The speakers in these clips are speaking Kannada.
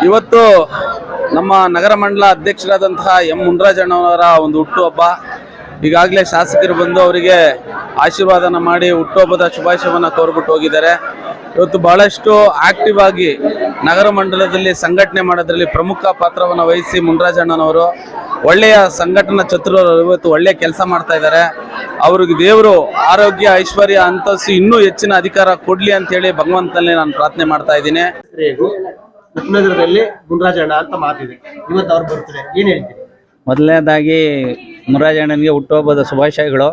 ಇವತ್ತು ನಮ್ಮ ನಗರ ಮಂಡಲ ಅಧ್ಯಕ್ಷರಾದಂತಹ ಎಂ ಮುನ್ರಾಜಣ್ಣವರ ಒಂದು ಹುಟ್ಟುಹಬ್ಬ. ಈಗಾಗಲೇ ಶಾಸಕರು ಬಂದು ಅವರಿಗೆ ಆಶೀರ್ವಾದನ ಮಾಡಿ ಹುಟ್ಟುಹಬ್ಬದ ಶುಭಾಶಯವನ್ನು ಕೋರ್ಬಿಟ್ಟು ಹೋಗಿದ್ದಾರೆ. ಇವತ್ತು ಬಹಳಷ್ಟು ಆಕ್ಟಿವ್ ಆಗಿ ನಗರ ಮಂಡಲದಲ್ಲಿ ಸಂಘಟನೆ ಮಾಡೋದ್ರಲ್ಲಿ ಪ್ರಮುಖ ಪಾತ್ರವನ್ನು ವಹಿಸಿ ಮುನ್ರಾಜಣ್ಣನವರು ಒಳ್ಳೆಯ ಸಂಘಟನಾ ಚತುರರು. ಇವತ್ತು ಒಳ್ಳೆಯ ಕೆಲಸ ಮಾಡ್ತಾ ಇದ್ದಾರೆ. ಅವ್ರಿಗೆ ದೇವರು ಆರೋಗ್ಯ ಐಶ್ವರ್ಯ ಅಂತಸ್ತು ಇನ್ನೂ ಹೆಚ್ಚಿನ ಅಧಿಕಾರ ಕೊಡ್ಲಿ ಅಂತ ಹೇಳಿ ಭಗವಂತನಲ್ಲಿ ನಾನು ಪ್ರಾರ್ಥನೆ ಮಾಡ್ತಾ ಇದ್ದೀನಿ. ಉಪನಗರದಲ್ಲಿ ಮುನ್ರಾಜಣ್ಣ ಅಂತ ಮಾತಿದೆ, ಇವತ್ತು ಅವ್ರು ಬರ್ತಾರೆ, ಏನ್ ಹೇಳ್ತೀರಿ? ಮೊದಲನೇದಾಗಿ ಮುನ್ರಾಜಣ್ಣನಿಗೆ ಹುಟ್ಟುಹಬ್ಬದ ಶುಭಾಶಯಗಳು.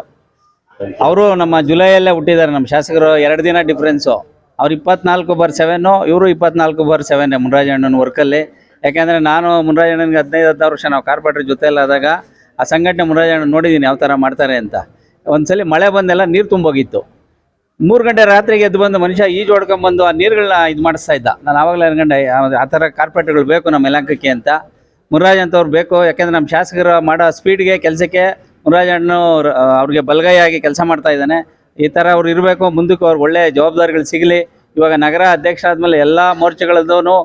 ಅವರು ನಮ್ಮ ಜುಲೈಯಲ್ಲೇ ಹುಟ್ಟಿದ್ದಾರೆ. ನಮ್ಮ ಶಾಸಕರು 2 ದಿನ ಡಿಫ್ರೆನ್ಸು. ಅವ್ರು 24/7, ಇವರು 24/7 ಮುನ್ರಾಜಣ್ಣನ ವರ್ಕಲ್ಲಿ. ಯಾಕೆಂದರೆ ನಾನು ಮುನ್ರಾಜಣ್ಣನಿಗೆ 15 ವರ್ಷ ನಾವು ಕಾರ್ಪೊರೇಟರ್ ಜೊತೆಯಲ್ಲಾದಾಗ ಆ ಸಂಘಟನೆ ಮುನ್ರಾಜಣ್ಣ ನೋಡಿದ್ದೀನಿ ಯಾವ ಥರ ಮಾಡ್ತಾರೆ ಅಂತ. ಒಂದ್ಸಲಿ ಮಳೆ ಬಂದೆಲ್ಲ ನೀರು ತುಂಬೋಗಿತ್ತು. 3 ಗಂಟೆ ರಾತ್ರಿಗೆ ಎದ್ದು ಬಂದು ಮನುಷ್ಯ ಈಜು ಹೊಡ್ಕೊಂಬಂದು ಆ ನೀರುಗಳನ್ನ ಇದು ಮಾಡಿಸ್ತಾ ಇದ್ದ. ನಾನು ಆವಾಗಲೇ ಅನ್ಕೊಂಡೆ ಆ ಥರ ಕಾರ್ಪೊರೇಟರ್ಗಳು ಬೇಕು ನಮ್ಮ ಯಲಹಂಕಕ್ಕೆ ಅಂತ. ಮುನ್ರಾಜ್ ಅಂತವ್ರು ಬೇಕು. ಯಾಕೆಂದರೆ ನಮ್ಮ ಶಾಸಕರು ಮಾಡೋ ಸ್ಪೀಡ್ಗೆ ಕೆಲಸಕ್ಕೆ ಮುನ್ರಾಜಣ್ಣು ಅವ್ರಿಗೆ ಬಲಗೈಯಾಗಿ ಕೆಲಸ ಮಾಡ್ತಾ ಇದ್ದಾನೆ. ಈ ಥರ ಅವ್ರು ಇರಬೇಕು. ಮುಂದಕ್ಕೆ ಅವ್ರಿಗೆ ಒಳ್ಳೆಯ ಜವಾಬ್ದಾರಿಗಳು ಸಿಗಲಿ. ಇವಾಗ ನಗರ ಅಧ್ಯಕ್ಷ ಆದಮೇಲೆ ಎಲ್ಲ ಮೋರ್ಚಾಗಳದ್ದೂ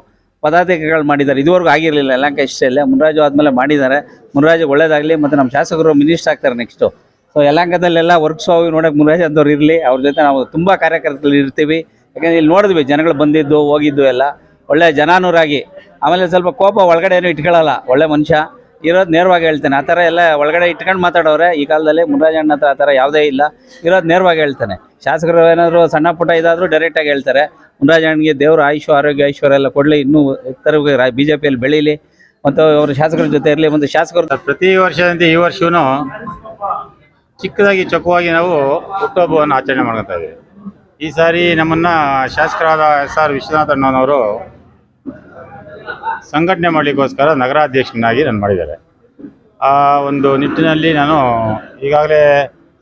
ಪದಾಧಿಕಾರಿಗಳು ಮಾಡಿದ್ದಾರೆ. ಇದುವರೆಗೂ ಆಗಿರಲಿಲ್ಲ ಯಲಹಂಕ ಇಷ್ಟೇ. ಮುನ್ರಾಜು ಆದಮೇಲೆ ಮಾಡಿದ್ದಾರೆ. ಮುನ್ರಾಜಿಗೆ ಒಳ್ಳೇದಾಗಲಿ. ಮತ್ತು ನಮ್ಮ ಶಾಸಕರು ಮಿನಿಸ್ಟರ್ ಆಗ್ತಾರೆ ನೆಕ್ಸ್ಟು. ಸೊ ಯಲಹಂಕದಲ್ಲೆಲ್ಲ ವರ್ಕ್ಸ್ ಹೋಗಿ ನೋಡೋಕೆ ಮುನ್ರಾಜ್ ಅಂತವ್ರು ಇರಲಿ. ಅವ್ರ ಜೊತೆ ನಾವು ತುಂಬ ಕಾರ್ಯಕರ್ತರು ಇರ್ತೀವಿ. ಯಾಕೆಂದರೆ ಇಲ್ಲಿ ನೋಡಿದ್ವಿ ಜನಗಳು ಬಂದಿದ್ದು ಹೋಗಿದ್ದು ಎಲ್ಲ ಒಳ್ಳೆಯ ಜನಾನುರಾಗಿ. ಆಮೇಲೆ ಸ್ವಲ್ಪ ಕೋಪ ಒಳಗಡೆ ಏನೂ ಇಟ್ಕೊಳ್ಳಲ್ಲ. ಒಳ್ಳೆ ಮನುಷ್ಯ ಇರೋದು ನೇರವಾಗಿ ಹೇಳ್ತಾನೆ. ಆ ಥರ ಎಲ್ಲ ಒಳಗಡೆ ಇಟ್ಕೊಂಡು ಮಾತಾಡೋರೆ ಈ ಕಾಲದಲ್ಲಿ. ಮುನ್ರಾಜಣ್ಣ ಹತ್ರ ಆ ಥರ ಯಾವುದೇ ಇಲ್ಲ. ಇರೋದು ನೇರವಾಗಿ ಹೇಳ್ತಾನೆ. ಶಾಸಕರು ಏನಾದರೂ ಸಣ್ಣ ಪುಟ್ಟ ಇದಾದರೂ ಡೈರೆಕ್ಟಾಗಿ ಹೇಳ್ತಾರೆ. ಮುನ್ರಾಜಣ್ಣನಿಗೆ ದೇವರು ಆಯುಷು ಆರೋಗ್ಯ ಐಶ್ವರ್ಯ ಎಲ್ಲ ಕೊಡಲಿ. ಇನ್ನೂ ಎತ್ತರವಾಗಿ BJPಯಲ್ಲಿ ಬೆಳೀಲಿ ಮತ್ತು ಅವರು ಶಾಸಕರ ಜೊತೆ ಇರಲಿ. ಮತ್ತು ಶಾಸಕರು ಪ್ರತಿ ವರ್ಷದಂತೆ ಈ ವರ್ಷವೂ ಚಿಕ್ಕದಾಗಿ ಚೊಕ್ಕವಾಗಿ ನಾವು ಹುಟ್ಟುಹಬ್ಬವನ್ನು ಆಚರಣೆ ಮಾಡ್ಕೊತಾ ಇದ್ದೀವಿ. ಈ ಸಾರಿ ನಮ್ಮನ್ನು ಶಾಸಕರಾದ SR ವಿಶ್ವನಾಥಣ್ಣನವರು ಸಂಘಟನೆ ಮಾಡಲಿಕ್ಕೋಸ್ಕರ ನಗರಾಧ್ಯಕ್ಷನಾಗಿ ನಾನು ಮಾಡಿದ್ದಾರೆ. ಆ ಒಂದು ನಿಟ್ಟಿನಲ್ಲಿ ನಾನು ಈಗಾಗಲೇ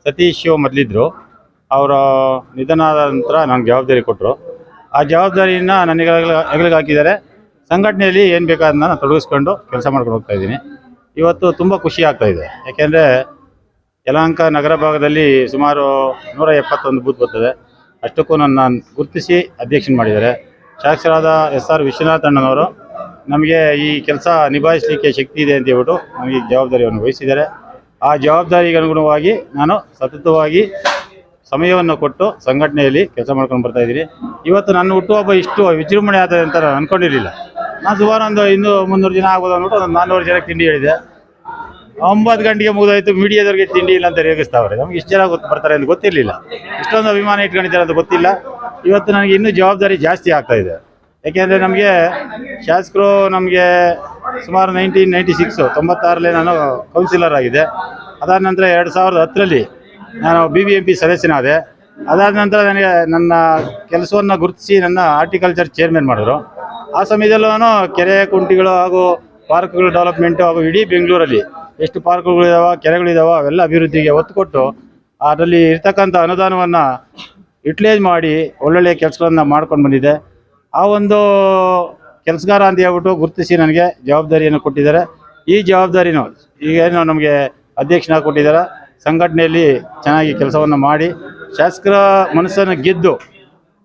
ಸತೀಶ್ ಮೊದಲಿದ್ದರು. ಅವರ ನಿಧನ ಆದ ನಂತರ ನನಗೆ ಜವಾಬ್ದಾರಿ ಕೊಟ್ಟರು. ಆ ಜವಾಬ್ದಾರಿಯನ್ನು ನನಗೆ ಹೆಗಲಿಗೆ ಹಾಕಿದ್ದಾರೆ. ಸಂಘಟನೆಯಲ್ಲಿ ಏನು ಬೇಕಾದನ್ನ ನಾನು ತೊಡಗಿಸ್ಕೊಂಡು ಕೆಲಸ ಮಾಡ್ಕೊಂಡು ಹೋಗ್ತಾ ಇದ್ದೀನಿ. ಇವತ್ತು ತುಂಬ ಖುಷಿ ಆಗ್ತಾಯಿದೆ. ಯಾಕೆಂದರೆ ಯಲಹಂಕ ನಗರ ಭಾಗದಲ್ಲಿ ಸುಮಾರು 171 ಬೂತ್ ಬರ್ತದೆ. ಅಷ್ಟಕ್ಕೂ ನನ್ನ ಗುರುತಿಸಿ ಅಧ್ಯಕ್ಷನ ಮಾಡಿದ್ದಾರೆ. ಶಾಸಕರಾದ SR ವಿಶ್ವನಾಥಣ್ಣನವರು ನಮಗೆ ಈ ಕೆಲಸ ನಿಭಾಯಿಸಲಿಕ್ಕೆ ಶಕ್ತಿ ಇದೆ ಅಂತ ಹೇಳ್ಬಿಟ್ಟು ನಮಗೆ ಜವಾಬ್ದಾರಿಯನ್ನು ವಹಿಸಿದ್ದಾರೆ. ಆ ಜವಾಬ್ದಾರಿಗೆ ಅನುಗುಣವಾಗಿ ನಾನು ಸತತವಾಗಿ ಸಮಯವನ್ನು ಕೊಟ್ಟು ಸಂಘಟನೆಯಲ್ಲಿ ಕೆಲಸ ಮಾಡ್ಕೊಂಡು ಬರ್ತಾ ಇದ್ದೀನಿ. ಇವತ್ತು ನನ್ನ ಹುಟ್ಟುಹಬ್ಬ ಇಷ್ಟು ವಿಜೃಂಭಣೆ ಆಗ್ತದೆ ಅಂತ ನಾನು ಅಂದ್ಕೊಂಡಿರಲಿಲ್ಲ. ನಾನು ಸುಮಾರು ಒಂದು 200-300 ಜನ ಆಗ್ಬೋದು ಅಂದ್ಬಿಟ್ಟು ಒಂದು 400 ಜನಕ್ಕೆ ತಿಂಡಿ ಹೇಳಿದೆ. 9 ಗಂಟೆಗೆ ಮುಗಿದಾಯಿತು. ಮೀಡಿಯಾದವ್ರಿಗೆ ತಿಂಡಿ ಇಲ್ಲ ಅಂತ ರೇಗಿಸ್ತಾವ್ರೆ. ನಮ್ಗೆ ಇಷ್ಟು ಜನ ಬರ್ತಾರೆ ಅಂತ ಗೊತ್ತಿರಲಿಲ್ಲ. ಇಷ್ಟೊಂದು ಅಭಿಮಾನ ಇಟ್ಕೊಂಡಿದ್ದಾರೆ ಅಂತ ಗೊತ್ತಿಲ್ಲ. ಇವತ್ತು ನನಗೆ ಇನ್ನೂ ಜವಾಬ್ದಾರಿ ಜಾಸ್ತಿ ಆಗ್ತಾಯಿದೆ. ಯಾಕೆಂದರೆ ನಮಗೆ ಶಾಸಕರು ನಮಗೆ ಸುಮಾರು 1996 ನಾನು ಕೌನ್ಸಿಲರ್ ಆಗಿದೆ. ಅದಾದ ನಂತರ 2010ರಲ್ಲಿ ನಾನು BBMP ಸದಸ್ಯನಾದೆ. ಅದಾದ ನಂತರ ನನಗೆ ನನ್ನ ಕೆಲಸವನ್ನು ಗುರುತಿಸಿ ನನ್ನ ಹಾರ್ಟಿಕಲ್ಚರ್ ಚೇರ್ಮನ್ ಮಾಡಿದ್ರು. ಆ ಸಮಯದಲ್ಲೂ ನಾನು ಕೆರೆ ಕುಂಟಿಗಳು ಹಾಗೂ ಪಾರ್ಕ್ಗಳು ಡೆವಲಪ್ಮೆಂಟು ಹಾಗೂ ಇಡೀ ಬೆಂಗಳೂರಲ್ಲಿ ಎಷ್ಟು ಪಾರ್ಕ್ಗಳಿದಾವೆ, ಕೆರೆಗಳಿದಾವೆ, ಅವೆಲ್ಲ ಅಭಿವೃದ್ಧಿಗೆ ಒತ್ತು ಕೊಟ್ಟು ಅದರಲ್ಲಿ ಇರ್ತಕ್ಕಂಥ ಅನುದಾನವನ್ನು ಯುಟಿಲೈಸ್ ಮಾಡಿ ಒಳ್ಳೊಳ್ಳೆಯ ಕೆಲಸಗಳನ್ನು ಮಾಡ್ಕೊಂಡು ಬಂದಿದ್ದೆ. ಆ ಒಂದು ಕೆಲಸಗಾರ ಅಂತ ಹೇಳ್ಬಿಟ್ಟು ಗುರುತಿಸಿ ನನಗೆ ಜವಾಬ್ದಾರಿಯನ್ನು ಕೊಟ್ಟಿದ್ದಾರೆ. ಈ ಜವಾಬ್ದಾರಿನೂ ಈಗೇನು ನಮಗೆ ಅಧ್ಯಕ್ಷನಾಗಿ ಕೊಟ್ಟಿದ್ದಾರೆ. ಸಂಘಟನೆಯಲ್ಲಿ ಚೆನ್ನಾಗಿ ಕೆಲಸವನ್ನು ಮಾಡಿ ಶಾಸಕರ ಮನಸ್ಸನ್ನು ಗೆದ್ದು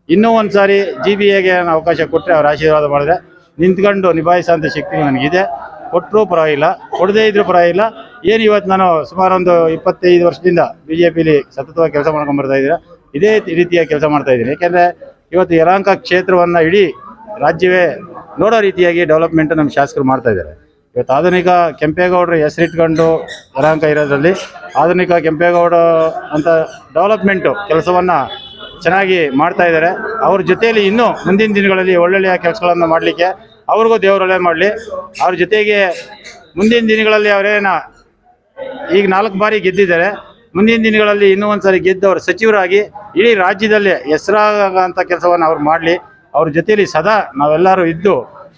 ಇನ್ನೂ ಒಂದು ಸಾರಿ GBAಗೆ ಅವಕಾಶ ಕೊಟ್ಟರೆ ಅವ್ರ ಆಶೀರ್ವಾದ ಮಾಡಿದ್ರೆ ನಿಂತ್ಕೊಂಡು ನಿಭಾಯಿಸೋಂಥ ಶಕ್ತಿ ನನಗಿದೆ. ಕೊಟ್ಟರೂ ಪರವಾಗಿಲ್ಲ, ಕೊಡದೇ ಇದ್ರೂ ಪರವಾಗಿಲ್ಲ. ಏನು ಇವತ್ತು ನಾನು ಸುಮಾರು ಒಂದು 25 ವರ್ಷದಿಂದ BJPಲಿ ಸತತವಾಗಿ ಕೆಲಸ ಮಾಡ್ಕೊಂಡು ಬರ್ತಾ ಇದ್ದೀರಾ. ಇದೇ ರೀತಿಯ ಕೆಲಸ ಮಾಡ್ತಾಯಿದ್ದೀನಿ. ಯಾಕೆಂದರೆ ಇವತ್ತು ಯಲಹಂಕ ಕ್ಷೇತ್ರವನ್ನು ಇಡೀ ರಾಜ್ಯವೇ ನೋಡೋ ರೀತಿಯಾಗಿ ಡೆವಲಪ್ಮೆಂಟು ನಮ್ಮ ಶಾಸಕರು ಮಾಡ್ತಾಯಿದ್ದಾರೆ. ಇವತ್ತು ಆಧುನಿಕ ಕೆಂಪೇಗೌಡರು ಹೆಸರಿಟ್ಕೊಂಡು ಯಲಹಂಕ ಇರೋದ್ರಲ್ಲಿ ಆಧುನಿಕ ಕೆಂಪೇಗೌಡ ಅಂತ ಡೆವಲಪ್ಮೆಂಟು ಕೆಲಸವನ್ನು ಚೆನ್ನಾಗಿ ಮಾಡ್ತಾ ಇದ್ದಾರೆ. ಅವ್ರ ಜೊತೆಯಲ್ಲಿ ಇನ್ನೂ ಮುಂದಿನ ದಿನಗಳಲ್ಲಿ ಒಳ್ಳೊಳ್ಳೆಯ ಕೆಲಸಗಳನ್ನು ಮಾಡಲಿಕ್ಕೆ ಅವ್ರಿಗೂ ದೇವರು ಒಳ್ಳೆ ಮಾಡಲಿ. ಅವ್ರ ಜೊತೆಗೆ ಮುಂದಿನ ದಿನಗಳಲ್ಲಿ ಅವರೇನು ಈಗ 4 ಬಾರಿ ಗೆದ್ದಿದ್ದಾರೆ. ಮುಂದಿನ ದಿನಗಳಲ್ಲಿ ಇನ್ನೂ ಒಂದು ಸಾರಿ ಗೆದ್ದು ಅವರು ಸಚಿವರಾಗಿ ಇಡೀ ರಾಜ್ಯದಲ್ಲೇ ಹೆಸರಾಗಂಥ ಕೆಲಸವನ್ನು ಅವ್ರು ಮಾಡಲಿ. ಅವ್ರ ಜೊತೆಯಲ್ಲಿ ಸದಾ ನಾವೆಲ್ಲರೂ ಇದ್ದು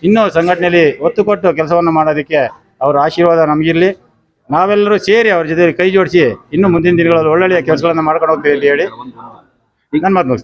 ಇನ್ನೂ ಸಂಘಟನೆಯಲ್ಲಿ ಒತ್ತು ಕೊಟ್ಟು ಕೆಲಸವನ್ನು ಮಾಡೋದಕ್ಕೆ ಅವರ ಆಶೀರ್ವಾದ ನಮಗಿರಲಿ. ನಾವೆಲ್ಲರೂ ಸೇರಿ ಅವ್ರ ಜೊತೆ ಕೈ ಜೋಡಿಸಿ ಇನ್ನೂ ಮುಂದಿನ ದಿನಗಳಲ್ಲಿ ಒಳ್ಳೊಳ್ಳೆಯ ಕೆಲಸಗಳನ್ನು ಮಾಡ್ಕೊಂಡು ಹೋಗ್ತೀವಿ ಅಂತ ಹೇಳಿ ನಾನು ಮಾತು ಮುಗಿಸ್ತೀನಿ.